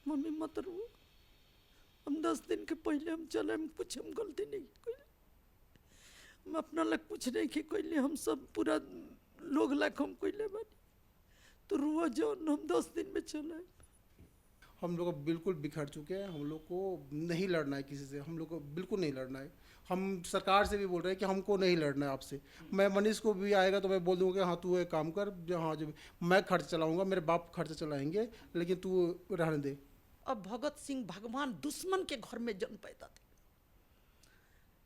Mummy मत रो, हम 10 दिन के पहले हम चले, हम कुछ हम गलती नहीं की, हम अपना लग कुछ नहीं की कोई, हम सब पूरा लोग लाख हम कोई ले बानी, तो रुआ जो हम 10 दिन में चले। हम लोग अब बिल्कुल बिखर चुके हैं। हम लोग को नहीं लड़ना है किसी से, हम लोग को बिल्कुल नहीं लड़ना है। हम सरकार से भी बोल रहे हैं कि हमको नहीं लड़ना है आपसे। मैं मनीष को भी आएगा तो मैं बोल दूंगा कि हाँ तू एक काम कर, हाँ जब मैं खर्च चलाऊंगा, मेरे बाप खर्च चलाएंगे, लेकिन तू रहने दे। अब भगत सिंह भगवान दुश्मन के घर में जन्म पैदा थे,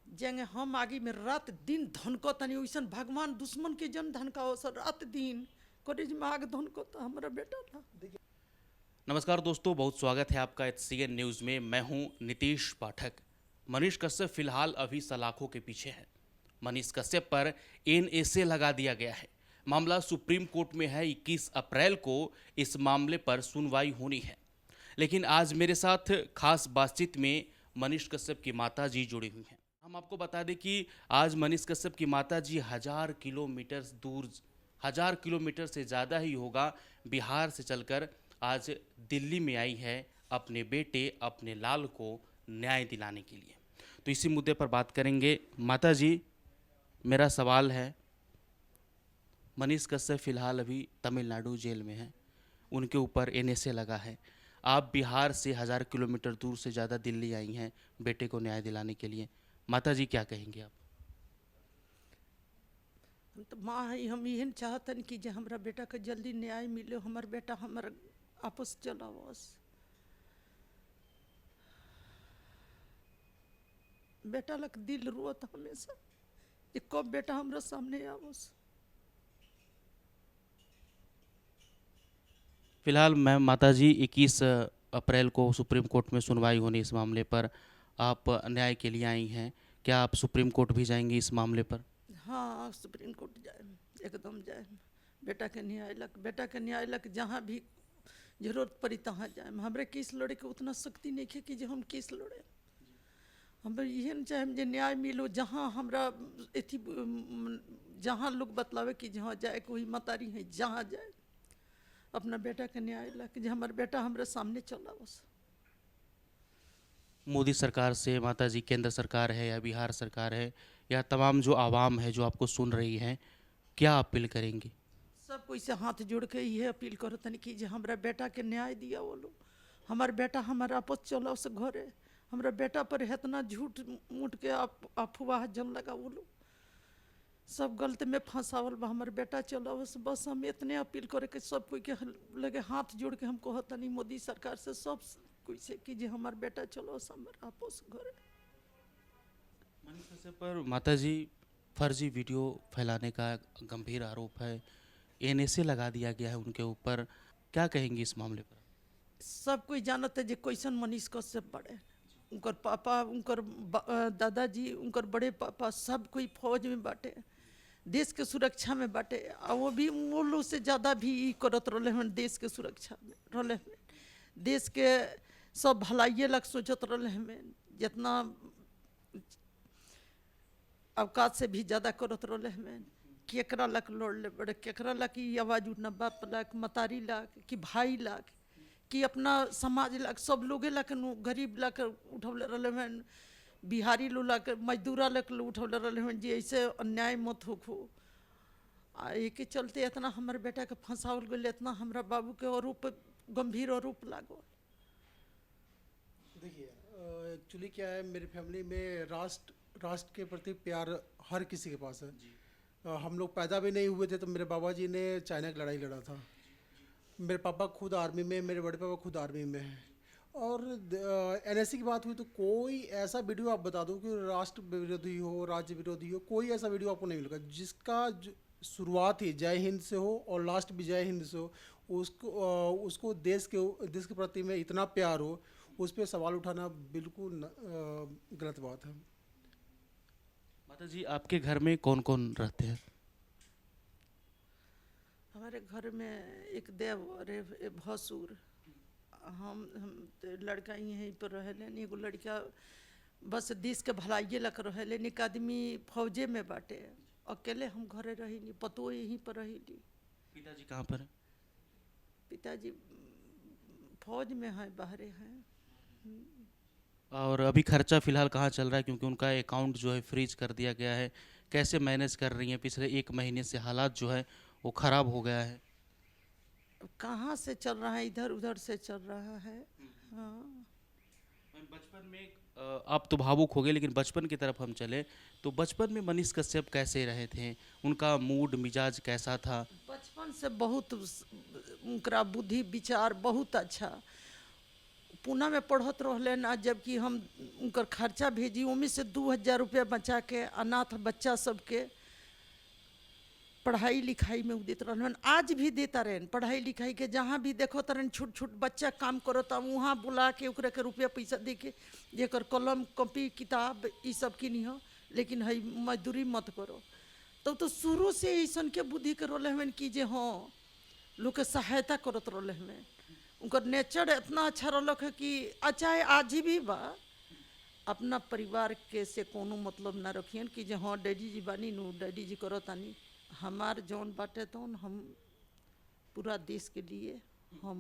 जेंगे हम आगे में रात दिन धनको तनी वैसन भगवान दुश्मन के जन धनका हो सर, रात दिन कॉलेज में आग धनको तो हमारा बेटा था। नमस्कार दोस्तों, बहुत स्वागत है आपका HCN न्यूज़ में। मैं हूं नीतीश पाठक। मनीष कश्यप फिलहाल अभी सलाखों के पीछे है। मनीष कश्यप पर NSA लगा दिया गया है। मामला सुप्रीम कोर्ट में है। 21 अप्रैल को इस मामले पर सुनवाई होनी है। लेकिन आज मेरे साथ खास बातचीत में मनीष कश्यप की माता जी जुड़ी हुई हैं। हम आपको बता दें कि आज मनीष कश्यप की माता जी 1000 किलोमीटर दूर, 1000 किलोमीटर से ज़्यादा ही होगा, बिहार से चलकर आज दिल्ली में आई है अपने बेटे, अपने लाल को न्याय दिलाने के लिए। तो इसी मुद्दे पर बात करेंगे। माता जी, मेरा सवाल है, मनीष कश्यप फिलहाल अभी तमिलनाडु जेल में हैं, उनके ऊपर NSA लगा है। आप बिहार से 1000 किलोमीटर दूर से ज़्यादा दिल्ली आई हैं बेटे को न्याय दिलाने के लिए। माता जी क्या कहेंगे आप? हम तो माँ ही, हम यही चाहतन कि जे हमारा बेटा के जल्दी न्याय मिले, हमारा बेटा हमारा आपस चला बस। बेटा लग दिल रोत हमेशा, ये कब बेटा हमारा सामने आवस। फिलहाल मैं माता जी 21 अप्रैल को सुप्रीम कोर्ट में सुनवाई होनी इस मामले पर। आप न्याय के लिए आई हैं, क्या आप सुप्रीम कोर्ट भी जाएंगी इस मामले पर? हाँ सुप्रीम कोर्ट जाए, एकदम जाए। बेटा के न्याय लग जहाँ भी जरूरत पड़ी तहाँ जाए। हमारे केस लड़े के उतना शक्ति नहीं है कि जो हम केस लड़े। हम ये न चाहे जे न्याय मिलो, जहाँ हमरा एथी जहाँ लोग बतलावे कि जहाँ जाए कोई मतारी है, जहाँ जाए अपना बेटा के न्याय ला कि हमारा बेटा हमारे सामने चला बस। मोदी सरकार से माता जी, केंद्र सरकार है या बिहार सरकार है या तमाम जो आवाम है जो आपको सुन रही है, क्या अपील करेंगी? सब कोई से हाथ जोड़ के ये अपील करो तनी कि जे हमारा बेटा के न्याय दिया वो लोग। हमारा बेटा हमारा आपस चला उस घरे, हमारा बेटा पर इतना झूठ मूठ के अफवाह जन लगा वो लोग, सब गलत में फंसावल बा। हमारे बेटा चला बस हम इतने अपील करे कि सब कोई के लगे हाथ जोड़ के हम कहतनी मोदी सरकार से, सब कोई से कि जे हमारा बेटा चलो हमारा आपस घरे। मनीष कश्यप पर माता जी फर्जी वीडियो फैलाने का गंभीर आरोप है, NSA लगा दिया गया है उनके ऊपर, क्या कहेंगी इस मामले पर? सब कोई जानते जे कैसन मनीष कश्यप बड़े, उनकर पापा, उनकर दादाजी, उनकर बड़े पापा सब कोई फौज में बाटे, देश के सुरक्षा में बाटे। और वो भी वो लोग से ज़्यादा भी ई करत रहे हैं देश के सुरक्षा में रहे हैं, देश के सब भलाइये लग सोचत रहे हैं, जितना अवकाश से भी ज़्यादा करत रहे हैं। केकरा लक लड़ ले बड़े, केकरा लक ई आवाज़ उठना, बाप लक, मतारी लक कि भाई लक कि अपना समाज लक, सब लोगे लक, गरीब लक उठौले रहे हैं, बिहारी लोग लक, मजदूरा लक उठौले रहे हैं जी ऐसे अन्याय मत होखो। आ एक चलते इतना हमारे बेटा के फंसावल गए, इतना हमारा बाबू के आरोप, गंभीर आरोप लागो। देखिए, एक्चुअली क्या है, मेरी फैमिली में राष्ट्र के प्रति प्यार हर किसी के पास है। हम लोग पैदा भी नहीं हुए थे तो मेरे बाबा जी ने चाइना की लड़ाई लड़ा था। मेरे पापा खुद आर्मी में, मेरे बड़े पापा खुद आर्मी में हैं। और NSA की बात हुई तो कोई ऐसा वीडियो आप बता दो कि राष्ट्र विरोधी हो, राज्य विरोधी हो, कोई ऐसा वीडियो आपको नहीं मिलेगा जिसका शुरुआत ही जय हिंद से हो और लास्ट भी जय हिंद से हो। उसको देश के प्रति में इतना प्यार हो, उस पर सवाल उठाना बिल्कुल गलत बात है। माता जी, आपके घर में कौन कौन रहते हैं? हमारे घर में एक देव और एक भसुर, हम तो लड़का ही यहीं पर रह लेनी, एगो लड़का बस देश के भलाइये लग रहे लेनी, एक आदमी फौजे में बाटे, अकेले हम घरे रही नहीं, पतो यहीं पर रही ली। पिताजी कहाँ पर हैं? पिताजी फौज में हैं, बाहरे हैं। और अभी खर्चा फिलहाल कहाँ चल रहा है, क्योंकि उनका अकाउंट जो है फ्रीज कर दिया गया है? कैसे मैनेज कर रही हैं? पिछले 1 महीने से हालात जो है वो ख़राब हो गया है। अब कहाँ से चल रहा है, इधर उधर से चल रहा है। हाँ, बचपन में आप तो भावुक हो गए, लेकिन बचपन की तरफ हम चले तो बचपन में मनीष कश्यप कैसे रहे थे? उनका मूड मिजाज कैसा था? बचपन से बहुत उनका बुद्धि विचार बहुत अच्छा। पूना में पढ़त रहले ना, जबकि हम उनकर खर्चा भेजी, उम्मीद से 2000 रुपया बचा के अनाथ बच्चा सबके पढ़ाई लिखाई में उ देते रहन। आज भी देता रहन पढ़ाई लिखाई के, जहाँ भी देखो तरन छोट छोट बच्चा काम करता वहाँ बुला के ओकरा के रुपया पैसा दे के जेकर कलम कॉपी किताब ये सब किनी हो, लेकिन है मजदूरी मत करो। तो शुरू से ऐसन के बुद्धि के रोले हमें कि जे हाँ लोग के सहायता करत रोले हमें। उनकर नेचर इतना अच्छा रहलक है कि चाहे आज भी बा, अपना परिवार के से कोनो मतलब ना रखियन कि जे हाँ डैडी जी बानी नु, डैडी जी करो तानी। हमार जौन बाटे तो हम पूरा देश के लिए हम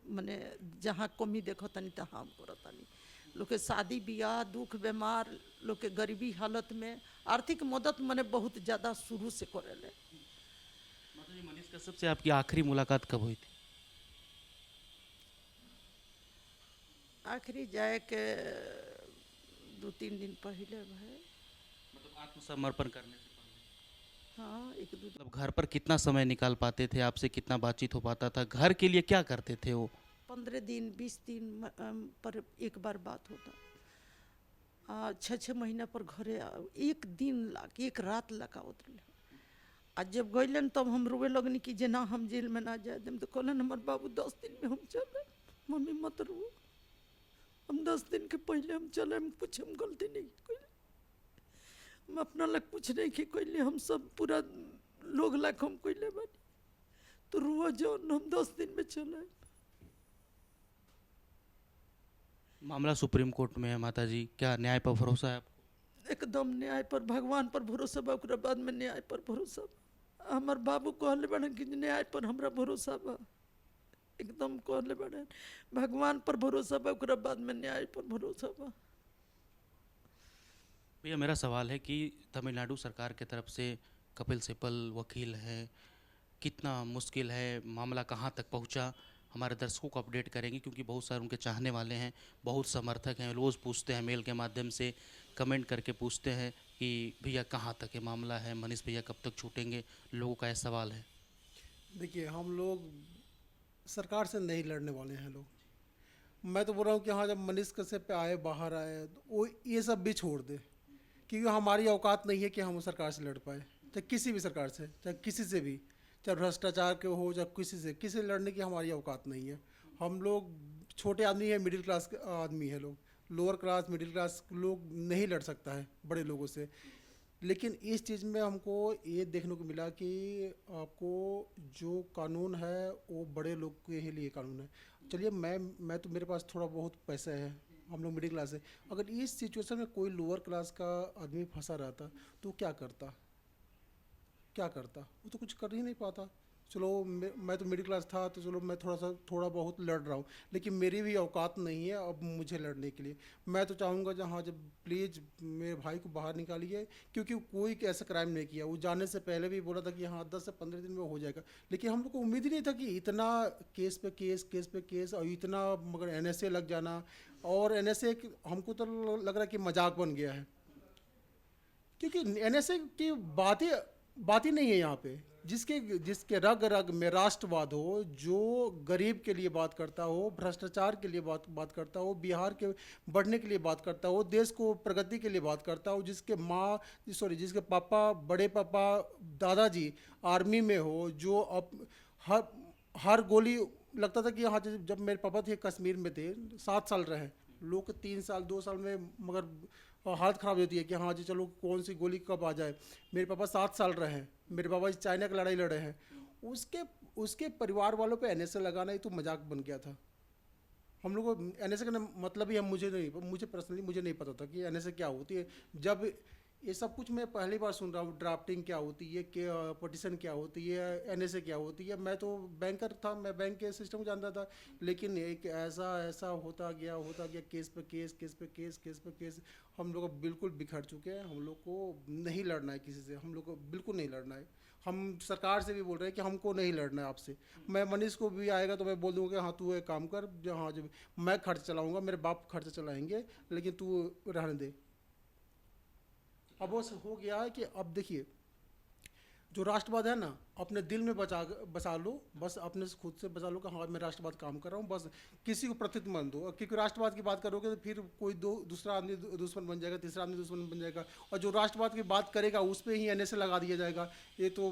मने जहाँ कमी देखो तनी तो हम करो तानी। लोग के शादी ब्याह दुख बीमार, लोग के गरीबी हालत में आर्थिक मदद मने बहुत ज़्यादा शुरू से करेले। मतलब ये मनीष कश्यप से आपकी आखिरी मुलाकात कब हुई थी? आखिरी जाए के 2-3 दिन पहले है। मतलब आत्मसमर्पण करने से पहले? हाँ, 1-2 मतलब घर पर कितना समय निकाल पाते थे? आपसे कितना बातचीत हो पाता था? घर के लिए क्या करते थे वो? 15 दिन 20 दिन पर एक बार बात होता। 6-6 महीना पर घरे एक दिन लाग एक रात लगा उतरल। आज जब गइलन तब हम रोवे लगनी कि जे ना हम जेल में ना जाए देम। तो कहलन हमार बाबू 10 दिन में हम चले। मम्मी मत रो, हम 10 दिन के पहले हम चले, हम कुछ हम गलती नहीं कइले, हम अपना लग कुछ नहीं की कइले, हम सब पूरा लोग लाख हम कइले बानी। तो रुआ जौन हम 10 दिन में चले। मामला सुप्रीम कोर्ट में है माता जी, क्या न्याय पर भरोसा है आपको? एकदम न्याय पर, भगवान पर भरोसा बा, ओकरा बाद में न्याय पर भरोसा बा। हमार बाबू कहले बड़े कि न्याय पर हमरा भरोसा बा, एकदम कहले बड़े भगवान पर भरोसा बा, ओकरा बाद में न्याय पर भरोसा बा। भैया मेरा सवाल है कि तमिलनाडु सरकार की तरफ से कपिल सिब्बल वकील हैं, कितना मुश्किल है, मामला कहाँ तक पहुँचा? हमारे दर्शकों को अपडेट करेंगे, क्योंकि बहुत सारे उनके चाहने वाले हैं, बहुत समर्थक हैं, रोज़ पूछते हैं, मेल के माध्यम से कमेंट करके पूछते हैं कि भैया कहाँ तक ये मामला है, मनीष भैया कब तक छूटेंगे? लोगों का ऐसा सवाल है। देखिए, हम लोग सरकार से नहीं लड़ने वाले हैं लोग। मैं तो बोल रहा हूँ कि हाँ, जब मनीष कश्यप पे आए, बाहर आए, तो वो ये सब भी छोड़ दे, क्योंकि हमारी औकात नहीं है कि हम सरकार से लड़ पाए, चाहे किसी भी सरकार से, चाहे किसी से भी, चाहे भ्रष्टाचार के हो, चाहे किसी से लड़ने की हमारी औकात नहीं है। हम लोग छोटे आदमी हैं, मिडिल क्लास आदमी है लोग, लोअर क्लास मिडिल क्लास लोग नहीं लड़ सकता है बड़े लोगों से। लेकिन इस चीज़ में हमको ये देखने को मिला कि आपको जो कानून है वो बड़े लोग के ही लिए कानून है। चलिए, मैं तो मेरे पास थोड़ा बहुत पैसा है, हम लोग मिडिल क्लास है, अगर इस सिचुएशन में कोई लोअर क्लास का आदमी फंसा रहता तो क्या करता? वो तो कुछ कर ही नहीं पाता। चलो, मैं तो मिडिल क्लास था, तो चलो मैं थोड़ा बहुत लड़ रहा हूँ, लेकिन मेरी भी औकात नहीं है अब मुझे लड़ने के लिए। मैं तो चाहूँगा जहाँ जब प्लीज़ मेरे भाई को बाहर निकालिए, क्योंकि कोई ऐसा क्राइम नहीं किया। वो जाने से पहले भी बोला था कि हाँ 10 से 15 दिन में हो जाएगा, लेकिन हम लोग को उम्मीद ही नहीं था कि इतना केस पे केस और इतना, मगर NSA लग जाना। और NSA हमको तो लग रहा है कि मजाक बन गया है, क्योंकि NSA की बात ही नहीं है यहाँ पे। जिसके रग रग में राष्ट्रवाद हो, जो गरीब के लिए बात करता हो, भ्रष्टाचार के लिए बात करता हो, बिहार के बढ़ने के लिए बात करता हो, देश को प्रगति के लिए बात करता हो, जिसके पापा, बड़े पापा, दादाजी आर्मी में हो, जो अब हर गोली लगता था कि हाँ, जब मेरे पापा थे कश्मीर में थे, 7 साल रहे लोग, 3 साल 2 साल में, मगर हालत ख़राब होती है कि हाँ जी चलो कौन सी गोली कब आ जाए। मेरे पापा 7 साल रहे हैं, मेरे पापा चाइना की लड़ाई लड़े हैं, उसके परिवार वालों पे NSA लगाना ही तो मजाक बन गया था। हम लोग को NSA का मतलब ही मुझे पर्सनली मुझे नहीं पता था कि NSA क्या होती है। जब ये सब कुछ मैं पहली बार सुन रहा हूँ। ड्राफ्टिंग क्या होती है, क्या पटिशन क्या होती है, एनएसए क्या होती है। मैं तो बैंकर था, मैं बैंक के सिस्टम जानता था, लेकिन एक ऐसा होता गया केस पे केस, केस पे केस, केस पे केस। हम लोग बिल्कुल बिखर चुके हैं। हम लोग को नहीं लड़ना है किसी से, हम लोग को बिल्कुल नहीं लड़ना है। हम सरकार से भी बोल रहे हैं कि हमको नहीं लड़ना है आपसे। मैं मनीष को भी आएगा तो मैं बोल दूँगा कि हाँ तू एक काम कर, हाँ जो मैं खर्च चलाऊँगा, मेरे बाप खर्च चलाएंगे, लेकिन तू रहने दे। अब वो हो गया है कि अब देखिए, जो राष्ट्रवाद है ना, अपने दिल में बसा लो, बस अपने से खुद से बचा लो कि हाँ मैं राष्ट्रवाद काम कर रहा हूँ। बस किसी को प्रतित मन दो, क्योंकि राष्ट्रवाद की बात करोगे तो फिर कोई दूसरा आदमी दुश्मन बन जाएगा, तीसरा आदमी दुश्मन बन जाएगा, और जो राष्ट्रवाद की बात करेगा उस पर ही एनएसए लगा दिया जाएगा। ये तो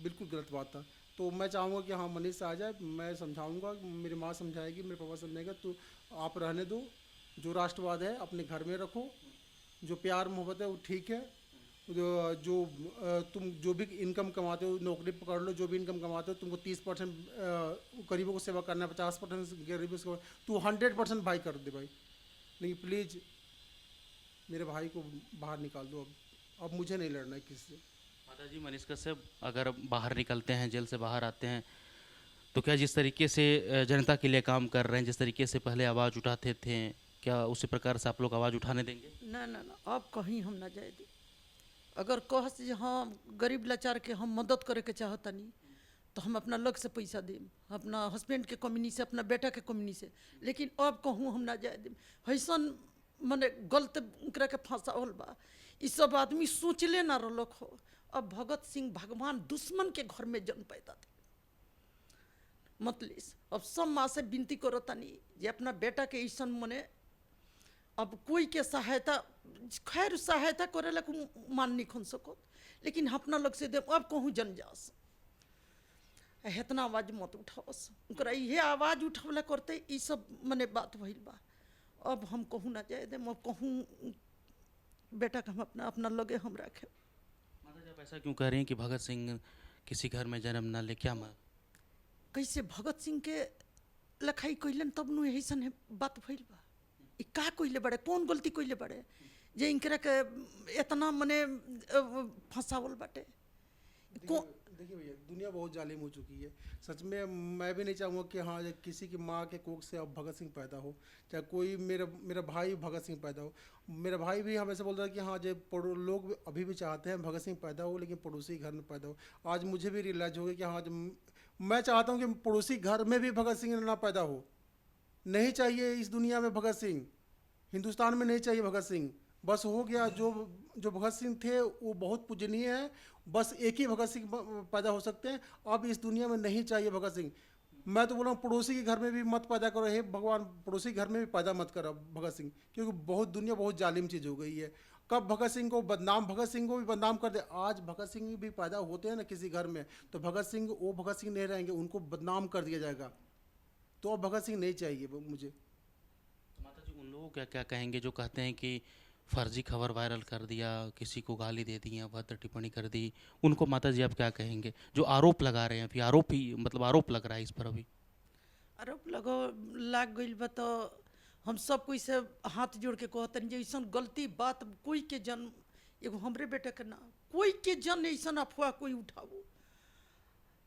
बिल्कुल गलत बात था। तो मैं चाहूँगा कि हाँ मनीष आ जाए, मैं समझाऊँगा, मेरी माँ समझाएगी, मेरे पापा समझाएगा, तो आप रहने दो। जो राष्ट्रवाद है अपने घर में रखो, जो प्यार मोहब्बत है वो ठीक है। तुम जो भी इनकम कमाते हो, नौकरी पकड़ लो, जो भी इनकम कमाते हो, तुमको 30% गरीबों को सेवा करना है, 50% गरीबों को सेवा, तू 100% भाई कर दे भाई। लेकिन प्लीज़ मेरे भाई को बाहर निकाल दो। अब मुझे नहीं लड़ना है किसी से। माता जी, मनीष कश्यप अगर बाहर निकलते हैं, जेल से बाहर आते हैं, तो क्या जिस तरीके से जनता के लिए काम कर रहे हैं, जिस तरीके से पहले आवाज़ उठाते थे, क्या उसी प्रकार से आप लोग आवाज़ उठाने देंगे? ना ना ना, अब कहीं हम ना जाए दी। अगर कह से हाँ गरीब लाचार के हम मदद करे के चाहतनी, तो हम अपना लग से पैसा देम, अपना हस्बैंड के कम्युनी से, अपना बेटा के कम्युनी से। लेकिन अब कहूँ हम ना जाए देम। ऐसन मने गलत उनकरा के फंसावल बा। ई सब आदमी सोचले ना रलक हो। अब भगत सिंह भगवान दुश्मन के घर में जन्म पैदा थे। मतलब अब सब माँ से विनती करो तनी जे अपना बेटा के ऐसन मने, अब कोई के सहायता, खैर सहायता करे ला मान नहीं खन सको, लेकिन अपना लग से दे। अब कहूँ जन जास हेतना आवाज मत उठावस, उनकरा ये आवाज उठावला करते ई सब मने बात भइल बा। अब हम कहूँ ना जाए दे, अब कहूँ बेटा का हम अपना लगे हम रखे। माता जी, आप ऐसा क्यों कह रही हैं कि भगत सिंह किसी घर में जन्म ना ले? क्या कैसे भगत सिंह के लखाई कइलन तब नु यही सन बात भइल बा। ई का कइले बड़े, कौन गलती कइले बड़े जे इनकरा के इतना मने फंसावल बाटे? देखिए भैया, दुनिया बहुत जालिम हो चुकी है सच में। मैं भी नहीं चाहूँगा कि हाँ किसी की माँ के कोख से अब भगत सिंह पैदा हो, चाहे कोई मेरा भाई भगत सिंह पैदा हो। मेरा भाई भी हमेशा बोलता है कि हाँ जो लोग अभी भी चाहते हैं भगत सिंह पैदा हो, लेकिन पड़ोसी घर में पैदा हो। आज मुझे भी रियलाइज हो गया कि हाँ मैं चाहता हूँ कि पड़ोसी घर में भी भगत सिंह ना पैदा हो। नहीं चाहिए इस दुनिया में भगत सिंह, हिंदुस्तान में नहीं चाहिए भगत सिंह। बस हो गया, जो भगत सिंह थे वो बहुत पूजनीय है। बस एक ही भगत सिंह पैदा हो सकते हैं। अब इस दुनिया में नहीं चाहिए भगत सिंह। मैं तो बोल रहा हूँ पड़ोसी के घर में भी मत पैदा करो, हे भगवान पड़ोसी के घर में भी पैदा मत करो भगत सिंह, क्योंकि दुनिया बहुत जालिम चीज़ हो गई है। कब भगत सिंह को भी बदनाम कर दे। आज भगत सिंह भी पैदा होते हैं ना किसी घर में, तो भगत सिंह नहीं रहेंगे, उनको बदनाम कर दिया जाएगा। तो अब भगत सिंह नहीं चाहिए मुझे। तो माता जी, उन लोगों क्या क्या कहेंगे जो कहते हैं कि फर्जी खबर वायरल कर दिया, किसी को गाली दे दी, अभद्र टिप्पणी कर दी, उनको माता जी आप क्या कहेंगे जो आरोप लगा रहे हैं? अभी आरोप ही मतलब आरोप लग रहा है इस पर। अभी आरोप लाग गइल बा, तो हम सब कोई से हाथ जोड़ के कहतन जे ऐसा गलती बात कोई के जन्म, एगो हमरे बेटे के ना, कोई के जन ऐसा अफवाह कोई उठाओ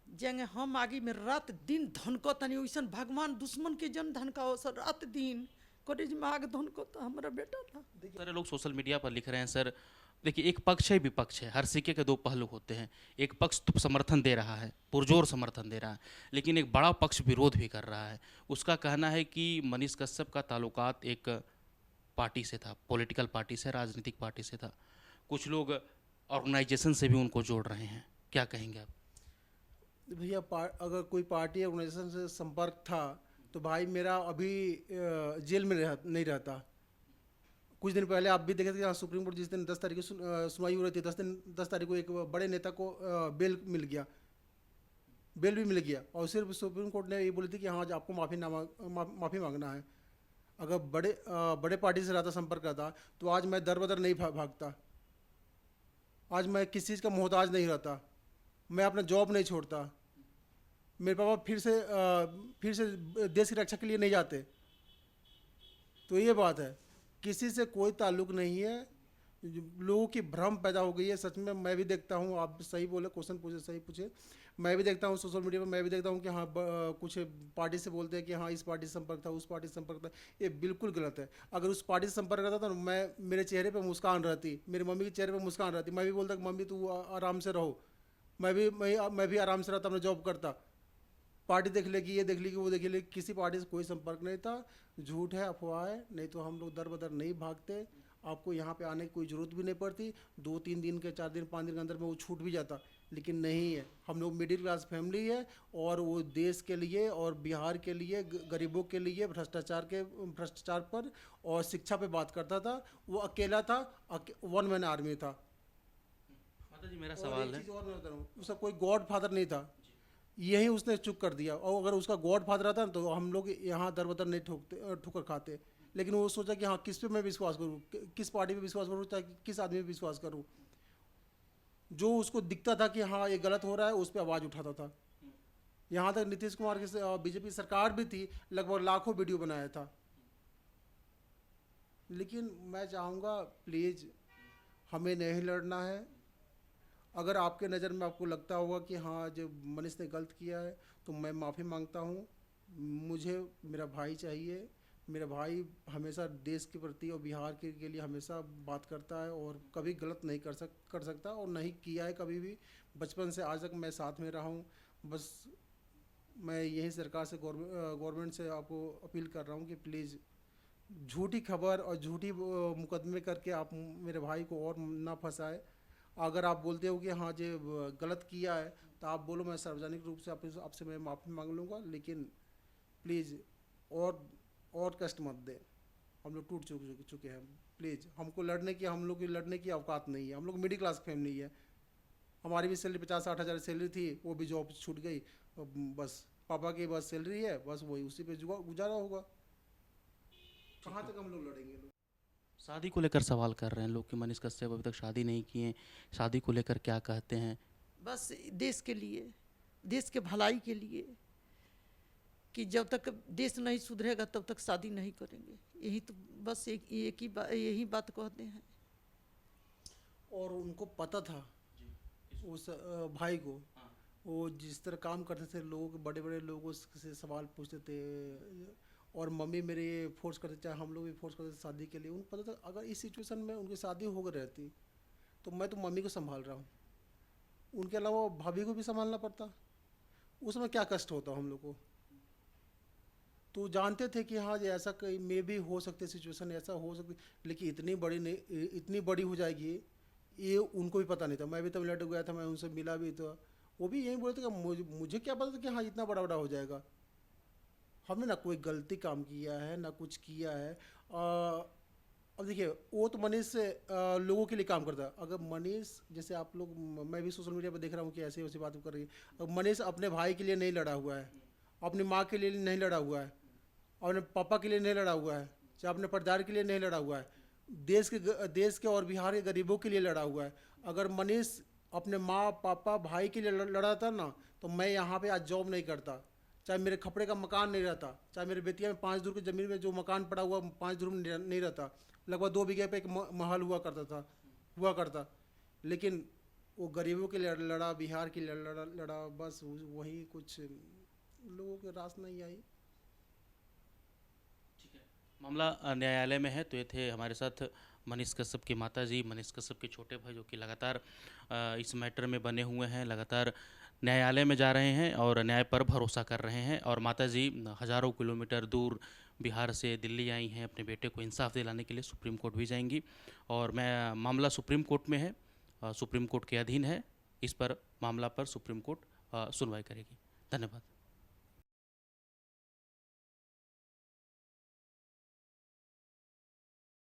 जेंगे हम आगे में रात दिन धनको तनी वैसा भगवान दुश्मन के जन धनकाओ सर, रात दिन कॉलेज में आग धनको तो हमारा बेटा था। सारे लोग सोशल मीडिया पर लिख रहे हैं सर, देखिए एक पक्ष है विपक्ष है, हर सिक्के के दो पहलू होते हैं। एक पक्ष तो समर्थन दे रहा है, पुरजोर समर्थन दे रहा है, लेकिन एक बड़ा पक्ष विरोध भी कर रहा है। उसका कहना है कि मनीष कश्यप का ताल्लुकात एक पार्टी से था, पॉलिटिकल पार्टी से, राजनीतिक पार्टी से था। कुछ लोग ऑर्गेनाइजेशन से भी उनको जोड़ रहे हैं। क्या कहेंगे आप? भैया अगर कोई पार्टी ऑर्गेनाइजेशन से संपर्क था तो भाई मेरा अभी जेल में नहीं रहता। कुछ दिन पहले आप भी देखे थे सुप्रीम कोर्ट जिस दिन 10 तारीख को सुनवाई हो रही थी, 10 तारीख को एक बड़े नेता को बेल भी मिल गया, और सिर्फ सुप्रीम कोर्ट ने ये बोली थी कि हाँ आपको माफ़ी मांगना है। अगर बड़े पार्टी से रहता, संपर्क रहता, तो आज मैं दर बदर नहीं भागता, आज मैं किसी चीज़ का मोहताज नहीं रहता, मैं अपना जॉब नहीं छोड़ता। मेरे पापा फिर से देश की रक्षा के लिए नहीं जाते। तो ये बात है, किसी से कोई ताल्लुक़ नहीं है। लोगों की भ्रम पैदा हो गई है सच में। मैं भी देखता हूँ, आप सही बोले, क्वेश्चन पूछे, सही पूछे। मैं भी देखता हूँ सोशल मीडिया पर, मैं भी देखता हूँ कि हाँ कुछ पार्टी से बोलते हैं कि हाँ इस पार्टी से संपर्क था, उस पार्टी से संपर्क था। ये बिल्कुल गलत है। अगर उस पार्टी से संपर्क रहता तो मैं, मेरे चेहरे पर मुस्कान रहती, मेरी मम्मी के चेहरे पर मुस्कान रहती, मैं भी बोलता कि मम्मी तू आराम से रहो, मैं भी आराम से रहता, मैं जॉब करता। पार्टी देख लेगी, ये देख लेगी, वो देख लेगी, किसी पार्टी से कोई संपर्क नहीं था। झूठ है, अफवाह है, नहीं तो हम लोग दर बदर नहीं भागते। आपको यहाँ पे आने की कोई ज़रूरत भी नहीं पड़ती। 2-3 दिन के, 4 दिन, 5 दिन के अंदर में वो छूट भी जाता, लेकिन नहीं है। हम लोग मिडिल क्लास फैमिली है, और वो देश के लिए और बिहार के लिए, गरीबों के लिए, भ्रष्टाचार पर और शिक्षा पे बात करता था। वो अकेला था, वन मैन आर्मी था। माता जी मेरा और सवाल एक है, चीज़ और मैं बता रहा हूँ, उसका कोई गॉड फादर नहीं था, यही उसने चुप कर दिया। और अगर उसका गॉड फादर आता ना तो हम लोग यहाँ दर बदर नहीं ठोकर खाते। लेकिन वो सोचा कि हाँ किस पे मैं विश्वास करूँ, किस पार्टी पे विश्वास करूँ, चाहे किस आदमी पे विश्वास करूँ। जो उसको दिखता था कि हाँ ये गलत हो रहा है, उस पर आवाज़ उठाता था। यहाँ तक नीतीश कुमार की बीजेपी सरकार भी थी, लगभग लाखों वीडियो बनाया था। लेकिन मैं चाहूँगा प्लीज़ हमें नहीं लड़ना है। अगर आपके नज़र में आपको लगता होगा कि हाँ जब मनीष ने गलत किया है तो मैं माफ़ी मांगता हूँ। मुझे मेरा भाई चाहिए। मेरा भाई हमेशा देश के प्रति और बिहार के लिए हमेशा बात करता है, और कभी गलत नहीं कर सकता, और नहीं किया है कभी भी। बचपन से आज तक मैं साथ में रहा हूँ। बस मैं यही सरकार से, गवर्नमेंट से आपको अपील कर रहा हूँ कि प्लीज़ झूठी खबर और झूठी मुकदमे करके आप मेरे भाई को और ना फंसाए। अगर आप बोलते हो कि हाँ जे गलत किया है तो आप बोलो, मैं सार्वजनिक रूप से आपसे मैं माफ़ी मांग लूँगा। लेकिन प्लीज़ और कष्ट मत दें। हम लोग टूट चुके हैं। प्लीज़ हमको हम लोग की लड़ने की औकात नहीं है। हम लोग मिडिल क्लास फैमिली है। हमारी भी सैलरी 50-60 हज़ार सैलरी थी, वो भी जॉब छूट गई। बस पापा की बस सैलरी है, बस वही उसी पे गुजारा होगा। कहाँ तक हम लोग लड़ेंगे लोग। शादी को लेकर सवाल कर रहे हैं लोग कि मनीष कश्यप अभी तक शादी नहीं किए, शादी को लेकर क्या कहते हैं? बस देश के लिए, देश के भलाई के लिए, कि जब तक देश नहीं सुधरेगा तब तक शादी नहीं करेंगे। यही तो बस यही बात कहते हैं। और उनको पता था उस भाई को, वो जिस तरह काम करते थे, लोगों के बड़े बड़े लोगों से सवाल पूछते थे, और मम्मी मेरे ये फोर्स करते, चाहे हम लोग भी फोर्स करते थे शादी के लिए। उनको पता था अगर इस सिचुएशन में उनकी शादी हो गई रहती तो मैं तो मम्मी को संभाल रहा हूँ, उनके अलावा भाभी को भी संभालना पड़ता। उसमें क्या कष्ट होता हम लोग को। तो जानते थे कि हाँ ये ऐसा कहीं मे भी हो सकती सिचुएशन, ऐसा हो सकती, लेकिन इतनी बड़ी हो जाएगी ये उनको भी पता नहीं था। मैं भी तमिलनाडु गया था, मैं उनसे मिला भी था, वो भी यही बोलते कि मुझे क्या पता था कि हाँ इतना बड़ा हो जाएगा। हमने ना कोई गलती काम किया है, ना कुछ किया है। अब देखिए, वो तो मनीष लोगों के लिए काम करता है। अगर मनीष, जैसे आप लोग, मैं भी सोशल मीडिया पर देख रहा हूँ कि ऐसी वैसी बात कर रही है। मनीष अपने भाई के लिए नहीं लड़ा हुआ है, अपनी माँ के लिए नहीं लड़ा हुआ है, अपने पापा के लिए नहीं लड़ा हुआ है, चाहे अपने परिवार के लिए नहीं लड़ा हुआ है, देश के और बिहार के गरीबों के लिए लड़ा हुआ है। अगर मनीष अपने माँ पापा भाई के लिए लड़ा था ना, तो मैं यहाँ पे आज जॉब नहीं करता, चाहे मेरे खपड़े का मकान नहीं रहता, चाहे मेरे बेतिया में 5 धुर की ज़मीन में जो मकान पड़ा हुआ 5 धुर में नहीं रहता, लगभग 2 बीघे पे एक महल हुआ करता। लेकिन वो गरीबों के लिए लड़ा, बिहार के लिए लड़ा, बस वही कुछ लोगों के रास नहीं आई। मामला न्यायालय में है। तो ये थे हमारे साथ मनीष कश्यप की माता जी, मनीष कश्यप के छोटे भाई, जो कि लगातार इस मैटर में बने हुए हैं, लगातार न्यायालय में जा रहे हैं और न्याय पर भरोसा कर रहे हैं। और माता जी हज़ारों किलोमीटर दूर बिहार से दिल्ली आई हैं अपने बेटे को इंसाफ दिलाने के लिए, सुप्रीम कोर्ट भी जाएंगी। और मामला सुप्रीम कोर्ट में है, सुप्रीम कोर्ट के अधीन है। इस पर मामला पर सुप्रीम कोर्ट सुनवाई करेगी। धन्यवाद।